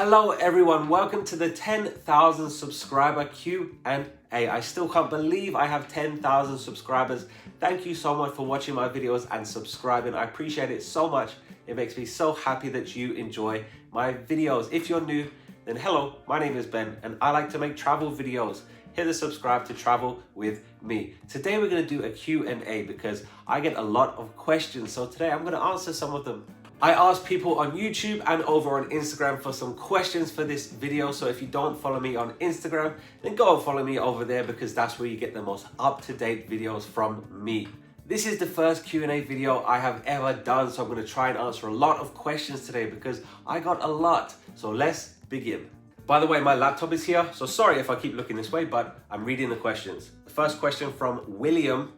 Hello everyone, welcome to the 10,000 subscriber Q&A. I still can't believe I have 10,000 subscribers. Thank you so much for watching my videos and subscribing. I appreciate it so much. It makes me so happy that you enjoy my videos. If you're new, then hello, my name is Ben and I like to make travel videos. Hit the subscribe to travel with me. Today we're gonna do a Q&A because I get a lot of questions. So today I'm gonna answer some of them. I asked people on YouTube and over on Instagram for some questions for this video. So if you don't follow me on Instagram, then go and follow me over there because that's where you get the most up-to-date videos from me. This is the first Q&A video I have ever done. So I'm gonna try and answer a lot of questions today because I got a lot. So let's begin. By the way, my laptop is here. So sorry if I keep looking this way, but I'm reading the questions. The first question from William.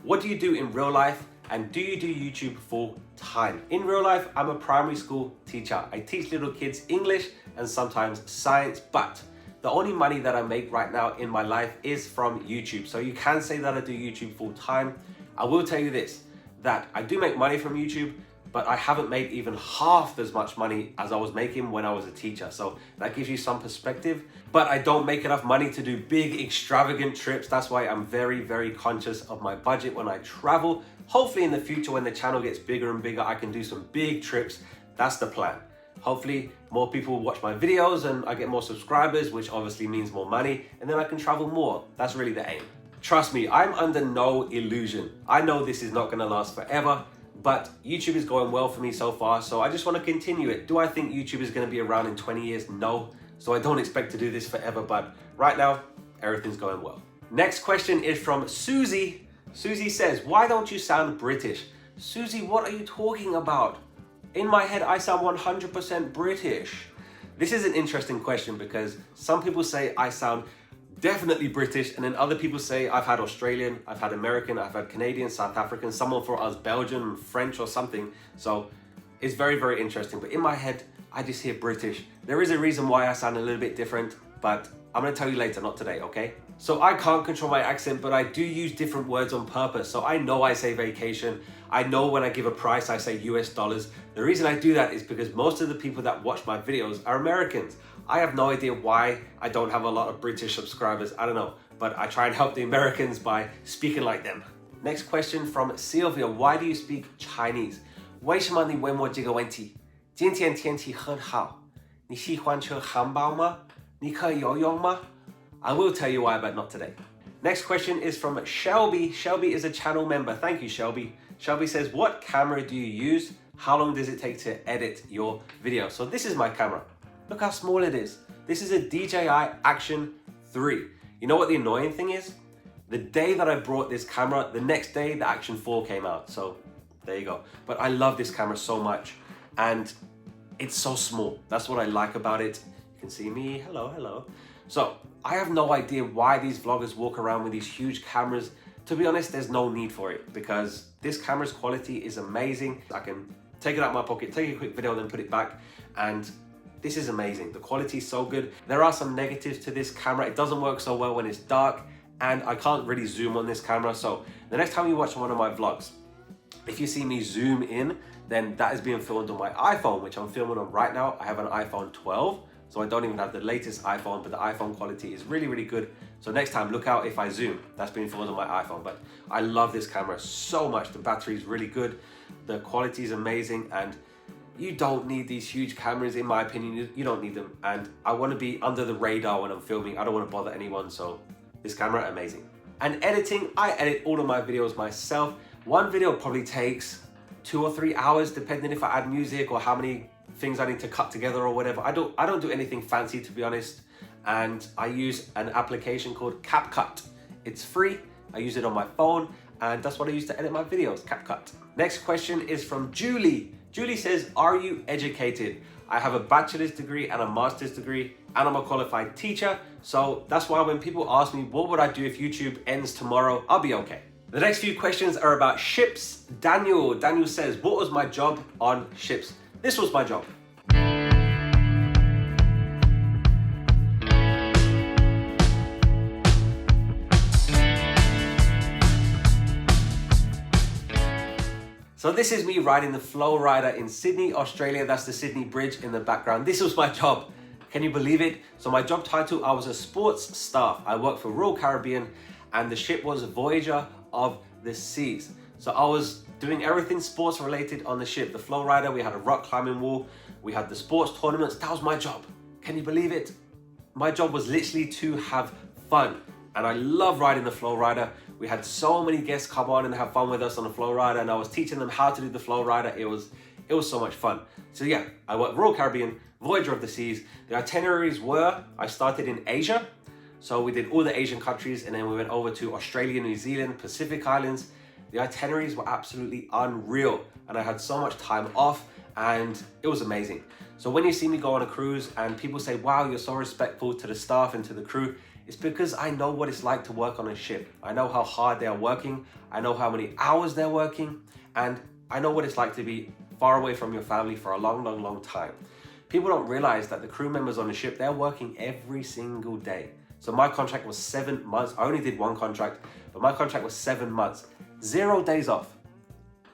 What do you do in real life? And do you do YouTube full time? In real life, I'm a primary school teacher. I teach little kids English and sometimes science, but the only money that I make right now in my life is from YouTube. So you can say that I do YouTube full time. I will tell you this, that I do make money from YouTube, but I haven't made even half as much money as I was making when I was a teacher. So that gives you some perspective, but I don't make enough money to do big, extravagant trips. That's why I'm very, very conscious of my budget when I travel. Hopefully in the future, when the channel gets bigger and bigger, I can do some big trips. That's the plan. Hopefully more people will watch my videos and I get more subscribers, which obviously means more money, and then I can travel more. That's really the aim. Trust me, I'm under no illusion. I know this is not gonna last forever, but YouTube is going well for me so far, so I just want to continue it. Do I think YouTube is going to be around in 20 years? No. So I don't expect to do this forever, but right now, everything's going well. Next question is from Susie. Susie says, why don't you sound British? Susie, what are you talking about? In my head, I sound 100% British. This is an interesting question because some people say I sound definitely British, and then other people say I've had Australian, I've had American, I've had Canadian, South African, someone for us Belgian, French or something. So it's very, very interesting. But in my head, I just hear British. There is a reason why I sound a little bit different, but I'm gonna tell you later, not today, okay? So I can't control my accent, but I do use different words on purpose. So I know I say vacation. I know when I give a price, I say US dollars. The reason I do that is because most of the people that watch my videos are Americans. I have no idea why I don't have a lot of British subscribers. I don't know, but I try and help the Americans by speaking like them. Next question from Sylvia. Why do you speak Chinese? 为什么你问我这个问题？今天天气很好。你喜欢吃汉堡吗？你可以游泳吗？ I will tell you why, but not today. Next question is from Shelby. Shelby is a channel member. Thank you, Shelby. Shelby says, what camera do you use? How long does it take to edit your video? So this is my camera. Look how small it is. This is a DJI Action 3. You know what the annoying thing is? The day that I brought this camera, the next day the Action 4 came out. So there you go. But I love this camera so much and it's so small. That's what I like about it. You can see me, hello, hello. So I have no idea why these vloggers walk around with these huge cameras. To be honest, there's no need for it because this camera's quality is amazing. I can take it out of my pocket, take a quick video, then put it back, and this is amazing. The quality is so good. There are some negatives to this camera. It doesn't work so well when it's dark, and I can't really zoom on this camera. So the next time you watch one of my vlogs, if you see me zoom in, then that is being filmed on my iPhone, which I'm filming on right now. I have an iPhone 12, so I don't even have the latest iPhone, but the iPhone quality is really, really good. So next time, look out if I zoom. That's being filmed on my iPhone, but I love this camera so much. The battery is really good. The quality is amazing, and you don't need these huge cameras, in my opinion. You don't need them. And I want to be under the radar when I'm filming. I don't want to bother anyone. So this camera, amazing. And editing, I edit all of my videos myself. One video probably takes 2 or 3 hours, depending if I add music or how many things I need to cut together or whatever. I don't do anything fancy, to be honest. And I use an application called CapCut. It's free. I use it on my phone, and that's what I use to edit my videos, CapCut. Next question is from Julie. Julie says, are you educated? I have a bachelor's degree and a master's degree, and I'm a qualified teacher. So that's why when people ask me, what would I do if YouTube ends tomorrow? I'll be okay. The next few questions are about ships. Daniel says, what was my job on ships? This was my job. So this is me riding the Flow Rider in Sydney, Australia. That's the Sydney Bridge in the background. This was my job. Can you believe it? So my job title, I was a sports staff. I worked for Royal Caribbean and the ship was Voyager of the Seas. So I was doing everything sports related on the ship. The flow rider, we had a rock climbing wall, we had the sports tournaments. That was my job. Can you believe it? My job was literally to have fun. And I love riding the flow rider. We had so many guests come on and have fun with us on the flow rider, and I was teaching them how to do the flow rider. It was so much fun. So yeah, I worked Royal Caribbean, Voyager of the Seas. The itineraries were, I started in Asia. So we did all the Asian countries, and then we went over to Australia, New Zealand, Pacific Islands. The itineraries were absolutely unreal, and I had so much time off, and it was amazing. So when you see me go on a cruise and people say, wow, you're so respectful to the staff and to the crew, it's because I know what it's like to work on a ship. I know how hard they are working. I know how many hours they're working, and I know what it's like to be far away from your family for a long, long, long time. People don't realize that the crew members on the ship, they're working every single day. So my contract was 7 months. I only did one contract, but my contract was 7 months. 0 days off.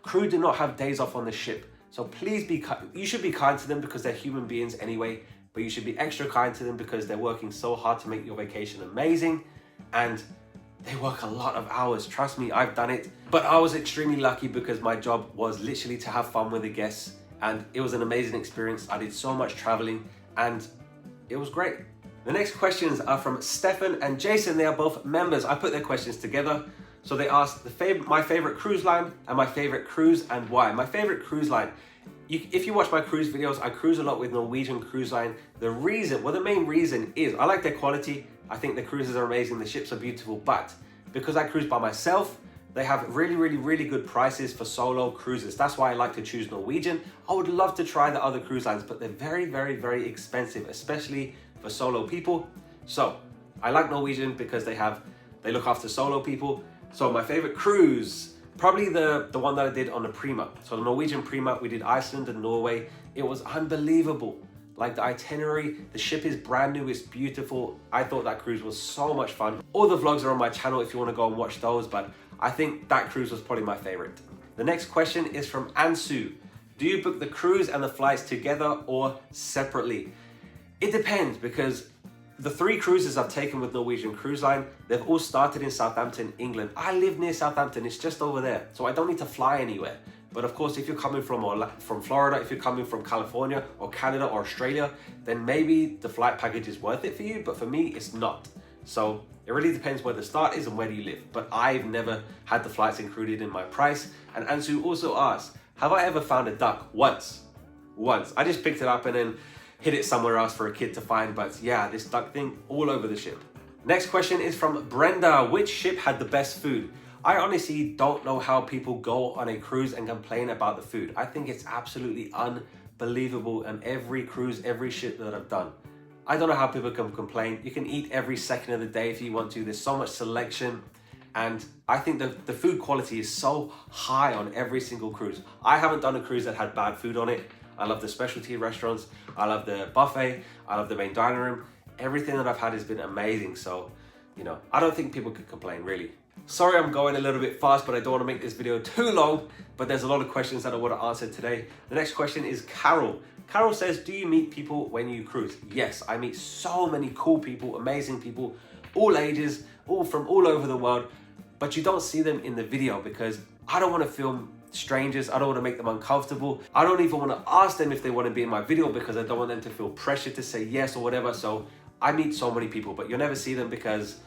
Crew do not have days off on the ship. So please you should be kind to them because they're human beings anyway, but you should be extra kind to them because they're working so hard to make your vacation amazing, and they work a lot of hours. Trust me, I've done it. But I was extremely lucky because my job was literally to have fun with the guests, and it was an amazing experience. I did so much traveling and it was great. The next questions are from Stefan and Jason. They are both members. I put their questions together. So they asked my favorite cruise line and my favorite cruise and why. My favorite cruise line, if you watch my cruise videos, I cruise a lot with Norwegian Cruise Line. The main reason is I like their quality. I think the cruises are amazing, the ships are beautiful, but because I cruise by myself, they have really, really, really good prices for solo cruises. That's why I like to choose Norwegian. I would love to try the other cruise lines, but they're very, very, very expensive, especially for solo people. So I like Norwegian because they look after solo people. So my favorite cruise, probably the one that I did on the Prima. So the Norwegian Prima, we did Iceland and Norway. It was unbelievable. Like the itinerary, the ship is brand new, it's beautiful. I thought that cruise was so much fun. All the vlogs are on my channel if you want to go and watch those, but I think that cruise was probably my favorite. The next question is from Ansu. Do you book the cruise and the flights together or separately? It depends, because the 3 cruises I've taken with Norwegian Cruise Line, they've all started in Southampton, England. I live near Southampton, it's just over there. So I don't need to fly anywhere. But of course, if you're coming from Florida, if you're coming from California or Canada or Australia, then maybe the flight package is worth it for you. But for me, it's not. So it really depends where the start is and where you live. But I've never had the flights included in my price. And Ansu also asked, have I ever found a duck? Once. I just picked it up and then hid it somewhere else for a kid to find, but yeah, this duck thing all over the ship. Next question is from Brenda. Which ship had the best food? I honestly don't know how people go on a cruise and complain about the food. I think it's absolutely unbelievable on every cruise, every ship that I've done. I don't know how people can complain. You can eat every second of the day if you want to. There's so much selection. And I think the food quality is so high on every single cruise. I haven't done a cruise that had bad food on it. I love the specialty restaurants. I love the buffet. I love the main dining room. Everything that I've had has been amazing. So, I don't think people could complain, really. Sorry, I'm going a little bit fast, but I don't want to make this video too long. But there's a lot of questions that I want to answer today. The next question is Carol. Carol says, do you meet people when you cruise? Yes, I meet so many cool people, amazing people, all ages, all from all over the world. But you don't see them in the video because I don't want to film strangers. I don't want to make them uncomfortable. I don't even want to ask them if they want to be in my video because I don't want them to feel pressure to say yes or whatever. So I meet so many people, but you'll never see them because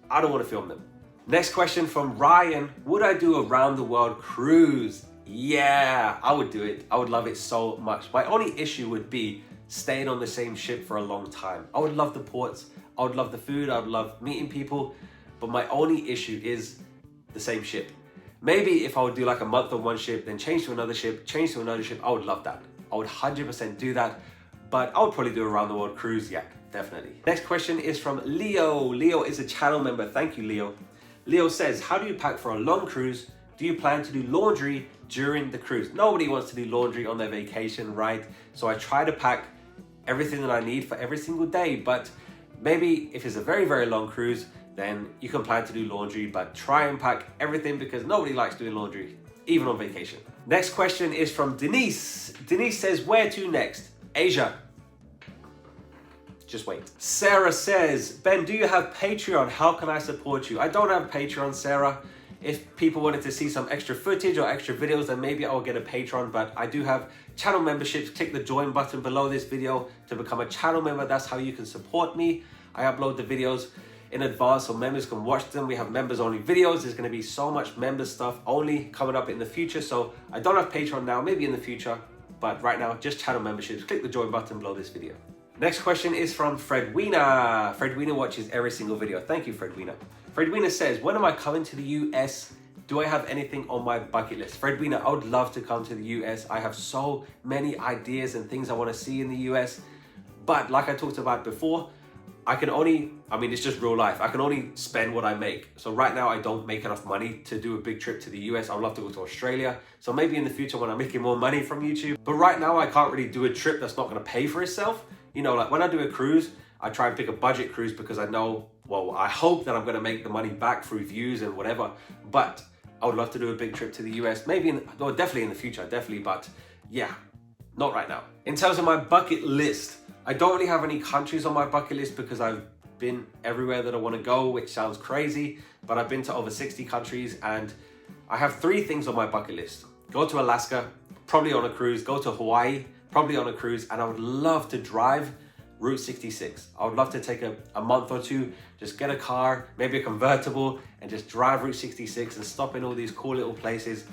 I don't want to film them. Next question from Ryan. Would I do a round the world cruise? Yeah, I would do it. I would love it so much. My only issue would be staying on the same ship for a long time. I would love the ports. I would love the food. I would love meeting people. But my only issue is the same ship. Maybe if I would do like a month on one ship, then change to another ship, I would love that. I would 100% do that, but I would probably do a round the world cruise, yeah, definitely. Next question is from Leo. Leo is a channel member. Thank you, Leo. Leo says, how do you pack for a long cruise? Do you plan to do laundry during the cruise? Nobody wants to do laundry on their vacation, right? So I try to pack everything that I need for every single day, but maybe if it's a very, very long cruise, then you can plan to do laundry, but try and pack everything because nobody likes doing laundry, even on vacation. Next question is from Denise. Denise says, where to next? Asia. just wait. Sarah says, Ben, do you have Patreon? How can I support you? I don't have Patreon, Sarah. If people wanted to see some extra footage or extra videos, then maybe I'll get a Patreon, but I do have channel memberships. Click the join button below this video to become a channel member. That's how you can support me. I upload the videos in advance so members can watch them. We have members only videos. There's going to be so much member stuff only coming up in the future. So I don't have Patreon now, maybe in the future, but right now just channel memberships. Click the join button below this video. Next question is from Fred Wiener. Fred Wiener watches every single video. Thank you, Fred Wiener. Fred Wiener says, when am I coming to the US? Do I have anything on my bucket list? Fred Wiener, I would love to come to the US. I have so many ideas and things I want to see in the US. But like I talked about before, I can only, it's just real life. I can only spend what I make. So right now I don't make enough money to do a big trip to the US. I'd love to go to Australia. So maybe in the future when I'm making more money from YouTube. But right now I can't really do a trip that's not gonna pay for itself. You know, like when I do a cruise, I try and pick a budget cruise because I know, well, I hope that I'm gonna make the money back through views and whatever. But I would love to do a big trip to the US, definitely in the future, definitely, but yeah, not right now. In terms of my bucket list, I don't really have any countries on my bucket list because I've been everywhere that I want to go, which sounds crazy, but I've been to over 60 countries and I have 3 things on my bucket list. Go to Alaska, probably on a cruise, go to Hawaii, probably on a cruise, and I would love to drive Route 66. I would love to take a month or two, just get a car, maybe a convertible, and just drive Route 66 and stop in all these cool little places.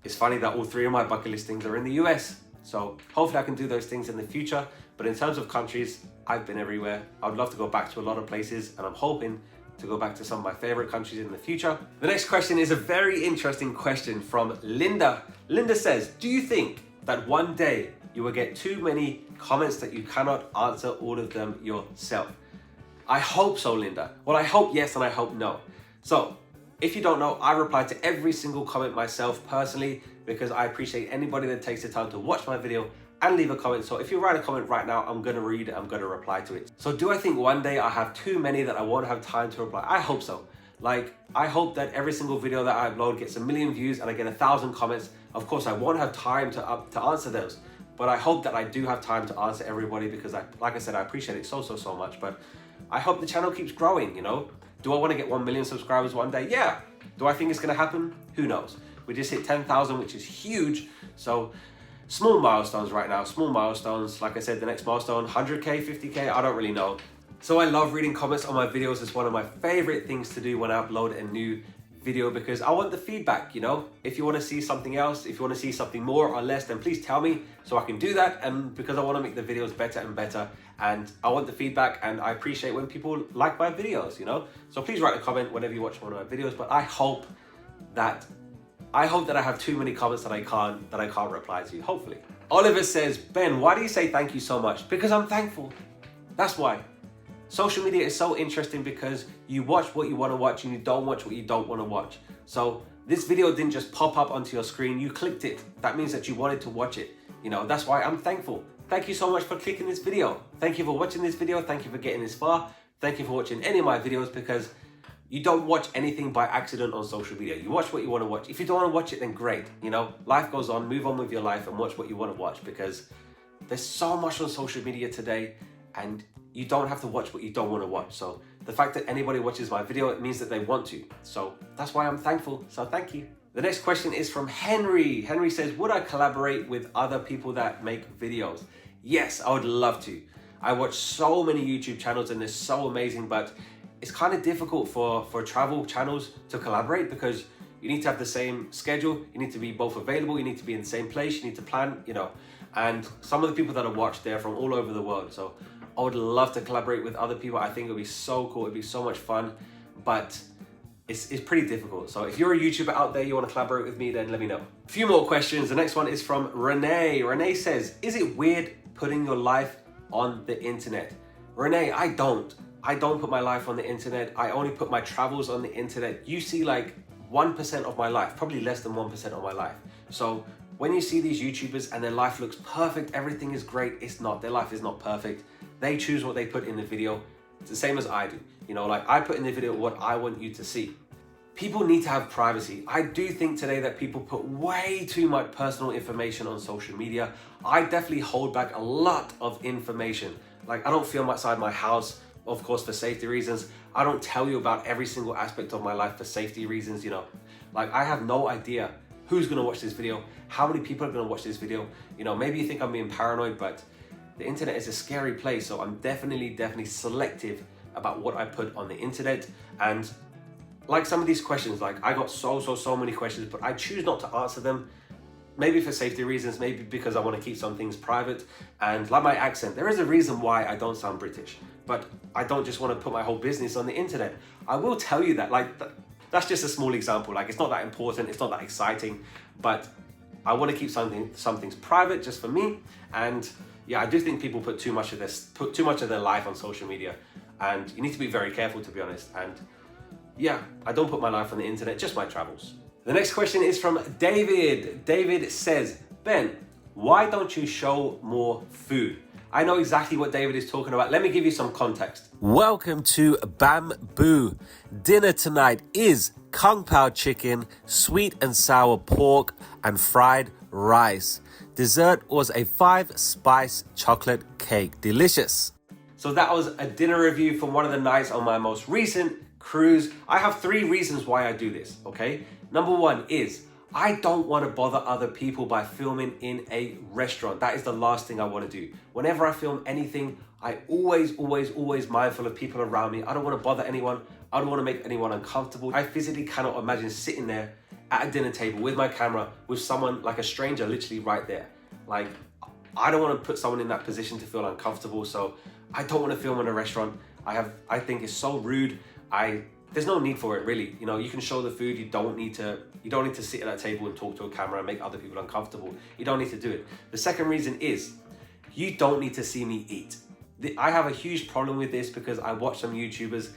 It's funny that all 3 of my bucket list things are in the US. So hopefully I can do those things in the future. But in terms of countries, I've been everywhere. I would love to go back to a lot of places, and I'm hoping to go back to some of my favorite countries in the future. The next question is a very interesting question from Linda. Linda says, do you think that one day you will get too many comments that you cannot answer all of them yourself? I hope so, Linda. Well, I hope yes and I hope no. So if you don't know, I reply to every single comment myself personally because I appreciate anybody that takes the time to watch my video and leave a comment. So if you write a comment right now, I'm gonna read it, I'm gonna reply to it. So do I think one day I have too many that I won't have time to reply? I hope so. Like, I hope that every single video that I upload gets 1 million views and I get 1,000 comments. Of course, I won't have time to answer those, but I hope that I do have time to answer everybody because like I said, I appreciate it so much, but I hope the channel keeps growing, you know? Do I want to get 1 million subscribers one day? Yeah. Do I think it's gonna happen? Who knows? We just hit 10,000, which is huge. So small milestones right now, small milestones. Like I said, the next milestone, 100K, 50K, I don't really know. So I love reading comments on my videos. It's one of my favorite things to do when I upload a new video because I want the feedback, you know? If you want to see something else, if you want to see something more or less, then please tell me so I can do that. And because I want to make the videos better and better, and I want the feedback, and I appreciate when people like my videos, you know? So please write a comment whenever you watch one of my videos, but I hope that I have too many comments that I can't reply to, hopefully. Oliver says, Ben, why do you say thank you so much? Because I'm thankful. That's why. Social media is so interesting because you watch what you want to watch and you don't watch what you don't want to watch. So this video didn't just pop up onto your screen, you clicked it. That means that you wanted to watch it. You know, that's why I'm thankful. Thank you so much for clicking this video. Thank you for watching this video. Thank you for getting this far. Thank you for watching any of my videos because you don't watch anything by accident on social media. You watch what you want to watch. If you don't want to watch it, then great. You know, life goes on, move on with your life and watch what you want to watch because there's so much on social media today and you don't have to watch what you don't want to watch. So the fact that anybody watches my video, it means that they want to. So that's why I'm thankful. So thank you. The next question is from Henry. Henry says, would I collaborate with other people that make videos? Yes, I would love to. I watch so many YouTube channels and they're so amazing, but it's kind of difficult for travel channels to collaborate because you need to have the same schedule, you need to be both available, you need to be in the same place, you need to plan, you know, and some of the people that I watch, they're from all over the world. So I would love to collaborate with other people. I think it would be so cool, it'd be so much fun, but it's pretty difficult. So if you're a YouTuber out there, you want to collaborate with me, then let me know. A few more questions. The next one is from Renee. Renee says, is it weird putting your life on the internet? Renee, I don't put my life on the internet. I only put my travels on the internet. You see like 1% of my life, probably less than 1% of my life. So when you see these YouTubers and their life looks perfect, everything is great, it's not. Their life is not perfect. They choose what they put in the video. It's the same as I do. You know, like I put in the video what I want you to see. People need to have privacy. I do think today that people put way too much personal information on social media. I definitely hold back a lot of information. Like, I don't film outside my house, of course, for safety reasons. I don't tell you about every single aspect of my life for safety reasons, you know. Like, I have no idea who's gonna watch this video, how many people are gonna watch this video. You know, maybe you think I'm being paranoid, but the internet is a scary place, so I'm definitely selective about what I put on the internet. And like some of these questions, like I got so many questions, but I choose not to answer them. Maybe for safety reasons, maybe because I want to keep some things private. And like my accent, there is a reason why I don't sound British, but I don't just want to put my whole business on the internet. I will tell you that, like, that's just a small example. Like, it's not that important, it's not that exciting, but I want to keep some things private just for me. And yeah, I do think people put too much of their life on social media, and you need to be very careful, to be honest. And yeah, I don't put my life on the internet, just my travels. The next question is from David. David says, Ben, why don't you show more food? I know exactly what David is talking about. Let me give you some context. Welcome to Bamboo. Dinner tonight is Kung Pao chicken, sweet and sour pork, and fried rice. Dessert was a 5-spice chocolate cake. Delicious. So that was a dinner review from one of the nights on my most recent cruise. I have 3 reasons why I do this, okay? Number 1 is I don't want to bother other people by filming in a restaurant. That is the last thing I want to do. Whenever I film anything, I always mindful of people around me. I don't want to bother anyone. I don't want to make anyone uncomfortable. I physically cannot imagine sitting there at a dinner table with my camera with someone, like a stranger, literally right there. Like, I don't want to put someone in that position to feel uncomfortable. So I don't want to film in a restaurant. I think it's so rude. There's no need for it, really. You know, you can show the food. You don't need to sit at that table and talk to a camera and make other people uncomfortable. You don't need to do it. The second reason is you don't need to see me eat. I have a huge problem with this because I watch some YouTubers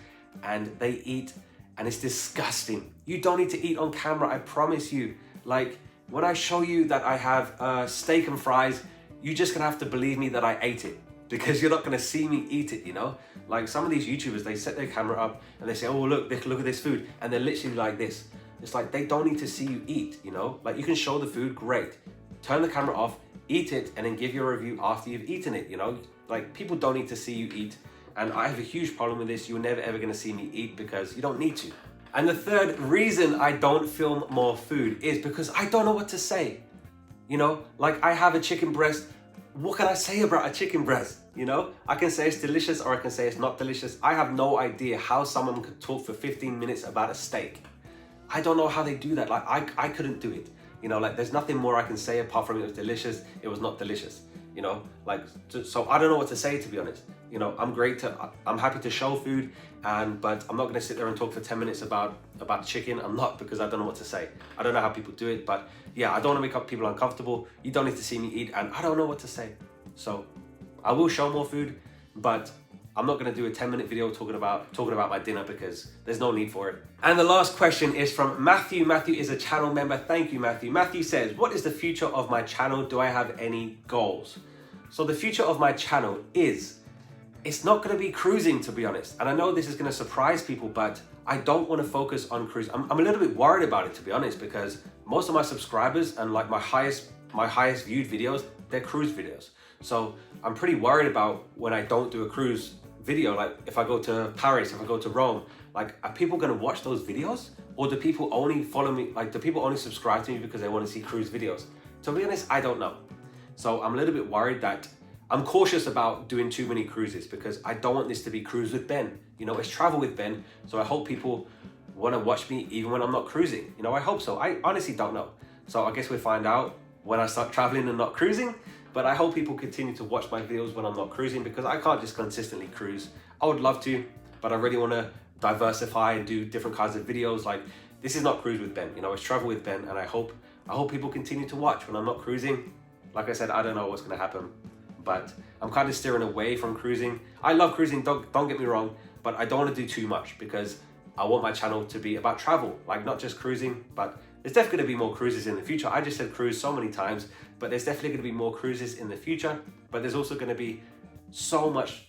and they eat and it's disgusting. You don't need to eat on camera, I promise you. Like, when I show you that I have steak and fries, you're just gonna have to believe me that I ate it, because you're not gonna see me eat it, you know? Like, some of these YouTubers, they set their camera up and they say, oh, look at this food. And they're literally like this. It's like, they don't need to see you eat, you know? Like, you can show the food, great. Turn the camera off, eat it, and then give your review after you've eaten it, you know? Like, people don't need to see you eat. And I have a huge problem with this. You're never ever gonna see me eat because you don't need to. And the third reason I don't film more food is because I don't know what to say. You know, like, I have a chicken breast. What can I say about a chicken breast? You know, I can say it's delicious or I can say it's not delicious. I have no idea how someone could talk for 15 minutes about a steak. I don't know how they do that. Like, I couldn't do it. You know, like, there's nothing more I can say apart from it was delicious, it was not delicious. You know, like, so I don't know what to say, to be honest. You know, I'm happy to show food, but I'm not gonna sit there and talk for 10 minutes about chicken. I'm not, because I don't know what to say. I don't know how people do it, but yeah, I don't wanna make people uncomfortable. You don't need to see me eat, and I don't know what to say. So I will show more food, but I'm not gonna do a 10-minute video talking about my dinner because there's no need for it. And the last question is from Matthew. Matthew is a channel member. Thank you, Matthew. Matthew says, what is the future of my channel? Do I have any goals? So the future of my channel it's not gonna be cruising, to be honest. And I know this is gonna surprise people, but I don't wanna focus on cruising. I'm a little bit worried about it, to be honest, because most of my subscribers and like my highest viewed videos, they're cruise videos. So I'm pretty worried about when I don't do a cruise video, like if I go to Paris, if I go to Rome, like, are people gonna watch those videos? Or do people only follow me, like, do people only subscribe to me because they wanna see cruise videos? To be honest, I don't know. So I'm a little bit worried that I'm cautious about doing too many cruises because I don't want this to be cruise with Ben. You know, it's travel with Ben. So I hope people wanna watch me even when I'm not cruising. You know, I hope so. I honestly don't know. So I guess we'll find out when I start traveling and not cruising. But I hope people continue to watch my videos when I'm not cruising, because I can't just consistently cruise. I would love to, but I really want to diversify and do different kinds of videos. Like, this is not cruise with Ben, you know, it's travel with Ben, and I hope people continue to watch when I'm not cruising. Like I said, I don't know what's going to happen, but I'm kind of steering away from cruising. I love cruising, don't get me wrong, but I don't want to do too much because I want my channel to be about travel, like not just cruising. But there's definitely going to be more cruises in the future. I just said cruise so many times, but there's definitely going to be more cruises in the future. But there's also going to be so much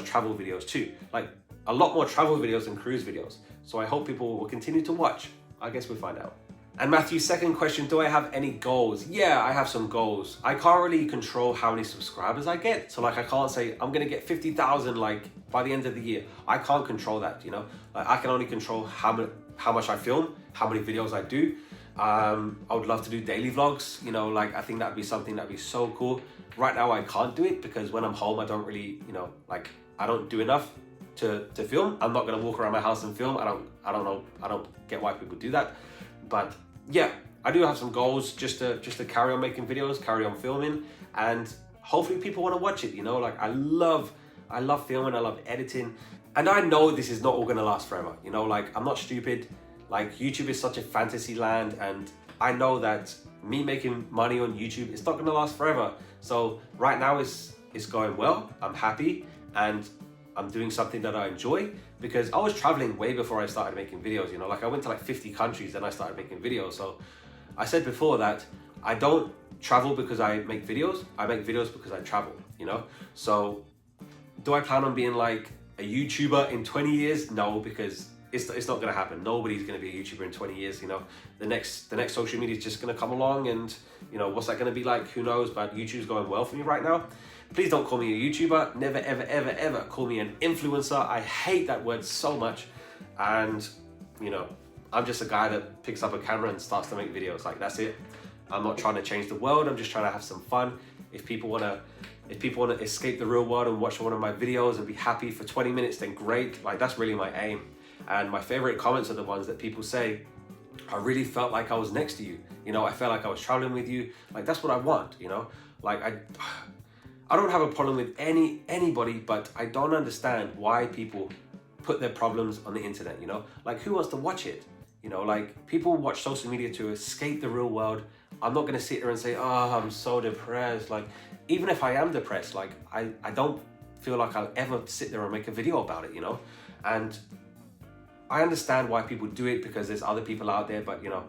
travel videos too, like a lot more travel videos than cruise videos. So I hope people will continue to watch. I guess we'll find out. And Matthew's second question, do I have any goals? Yeah, I have some goals. I can't really control how many subscribers I get. So like, I can't say I'm gonna get 50,000 like by the end of the year. I can't control that, you know? Like, I can only control how much I film, how many videos I do. I would love to do daily vlogs, you know, like I think that'd be something that'd be so cool. Right now I can't do it because when I'm home, I don't really, you know, like I don't do enough to film. I'm not gonna walk around my house and film. I don't get why people do that. But yeah, I do have some goals just to carry on making videos, carry on filming, and hopefully people want to watch it, you know? Like I love filming, I love editing, and I know this is not all gonna last forever, you know? Like I'm not stupid. Like YouTube is such a fantasy land, and I know that me making money on YouTube, it's not gonna last forever. So right now it's going well, I'm happy, and I'm doing something that I enjoy, because I was traveling way before I started making videos, you know, like I went to like 50 countries, then I started making videos. So I said before that I don't travel because I make videos, I make videos because I travel, you know? So do I plan on being like a YouTuber in 20 years? No, because it's not gonna happen. Nobody's gonna be a YouTuber in 20 years, you know? The next social media is just gonna come along, and you know, what's that gonna be like? Who knows? But YouTube's going well for me right now. Please don't call me a YouTuber. Never, ever, ever, ever call me an influencer. I hate that word so much. And you know, I'm just a guy that picks up a camera and starts to make videos. Like that's it. I'm not trying to change the world. I'm just trying to have some fun. If people wanna escape the real world and watch one of my videos and be happy for 20 minutes, then great. Like that's really my aim. And my favorite comments are the ones that people say, I really felt like I was next to you. You know, I felt like I was traveling with you. Like that's what I want, you know? Like I don't have a problem with anybody, but I don't understand why people put their problems on the internet, you know? Like who wants to watch it? You know, like people watch social media to escape the real world. I'm not gonna sit there and say, oh, I'm so depressed. Like, even if I am depressed, like I don't feel like I'll ever sit there and make a video about it, you know? And I understand why people do it, because there's other people out there, but you know,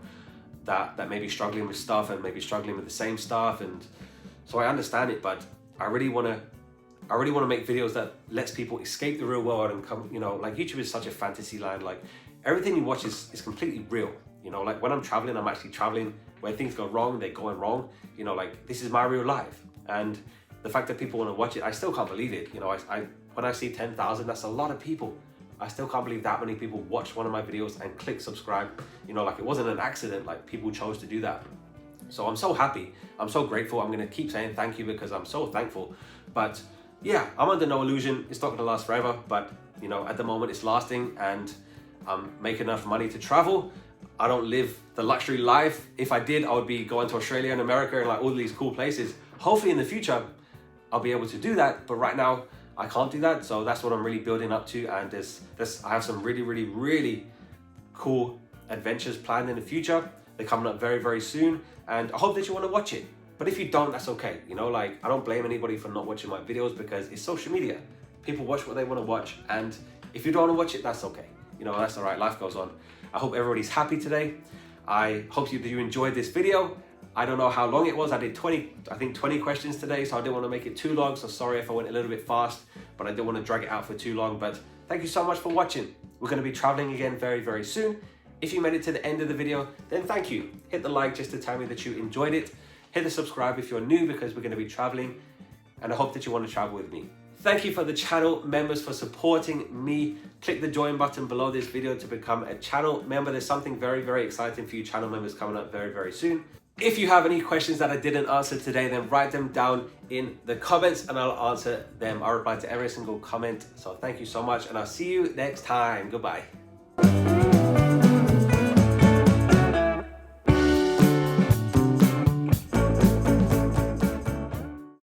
that may be struggling with stuff and maybe struggling with the same stuff. And so I understand it, but I really want to make videos that lets people escape the real world and come, you know, like YouTube is such a fantasy land. Like everything you watch is completely real. You know, like when I'm traveling, I'm actually traveling. When things go wrong, they're going wrong. You know, like this is my real life. And the fact that people want to watch it, I still can't believe it. You know, when I see 10,000, that's a lot of people. I still can't believe that many people watch one of my videos and click subscribe. You know, like it wasn't an accident, like people chose to do that. So I'm so happy, I'm so grateful. I'm gonna keep saying thank you because I'm so thankful. But yeah, I'm under no illusion, it's not gonna last forever, but you know, at the moment it's lasting, and I'm making enough money to travel. I don't live the luxury life. If I did, I would be going to Australia and America and like all these cool places. Hopefully in the future, I'll be able to do that, but right now, I can't do that. So that's what I'm really building up to. And I have some really, really, really cool adventures planned in the future. They're coming up very, very soon. And I hope that you want to watch it. But if you don't, that's okay. You know, like I don't blame anybody for not watching my videos, because it's social media. People watch what they want to watch. And if you don't want to watch it, that's okay. You know, that's all right. Life goes on. I hope everybody's happy today. I hope you enjoyed this video. I don't know how long it was. I did 20 questions today, so I didn't want to make it too long. So sorry if I went a little bit fast, but I didn't want to drag it out for too long. But thank you so much for watching. We're going to be traveling again very, very soon. If you made it to the end of the video, then thank you. Hit the like just to tell me that you enjoyed it. Hit the subscribe if you're new, because we're going to be traveling, and I hope that you want to travel with me. Thank you for the channel members for supporting me. Click the join button below this video to become a channel member. There's something very, very exciting for you channel members coming up very, very soon. If you have any questions that I didn't answer today, then write them down in the comments and I'll answer them. I'll reply to every single comment. So thank you so much, and I'll see you next time. Goodbye.